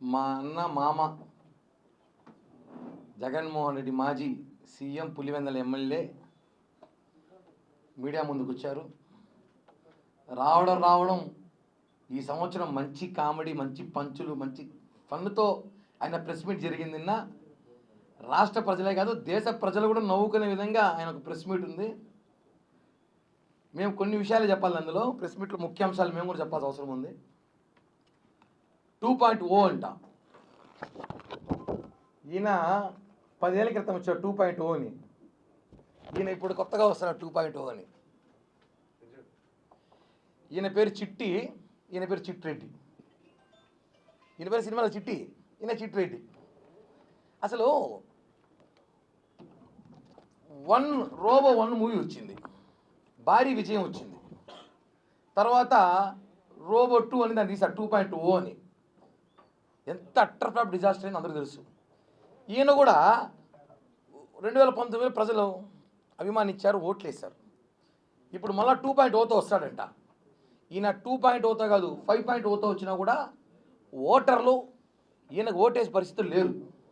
మా అన్న మామ జగన్మోహన్ రెడ్డి మాజీ సీఎం పులివెందుల ఎమ్మెల్యే మీడియా ముందుకు వచ్చారు. రావడం ఈ సంవత్సరం మంచి కామెడీ, మంచి పంచులు, మంచి ఫన్నుతో ఆయన ప్రెస్ మీట్ జరిగింది. నిన్న రాష్ట్ర ప్రజలే కాదు దేశ ప్రజలు కూడా నవ్వుకునే విధంగా ఆయన ఒక ప్రెస్ మీట్ ఉంది. మేము కొన్ని విషయాలు చెప్పాలి అందులో ప్రెస్ మీట్లో ముఖ్యాంశాలు మేము కూడా చెప్పాల్సిన అవసరం ఉంది. 2.0 అంట. ఈయన 10 ఏళ్ల క్రితం వచ్చాడు 2.0 అని. ఈయన ఇప్పుడు కొత్తగా వస్తున్నాడు 2.0 అని. ఈయన పేరు చిట్టి, ఈయన పేరు చిట్రెడ్డి. ఈయన పేరు సినిమాలో చిట్టి, ఈయన చిట్రెడ్డి. అసలు రోబో 1 మూవీ వచ్చింది, భారీ విజయం వచ్చింది. తర్వాత రోబో 2 అని దాన్ని తీశారు 2.0 అని. ఎంత అట్టర్ ఫ్లాప్ డిజాస్టర్ అని అందరూ తెలుసు. ఈయన కూడా 2019 ప్రజలు అభిమానించారు, ఓట్లు వేశారు. ఇప్పుడు మళ్ళీ 2.0తో వస్తాడంట. ఈయన 2.0తో కాదు 5.0తో వచ్చినా కూడా ఓటర్లు ఈయనకు ఓటేసే పరిస్థితులు లేరు.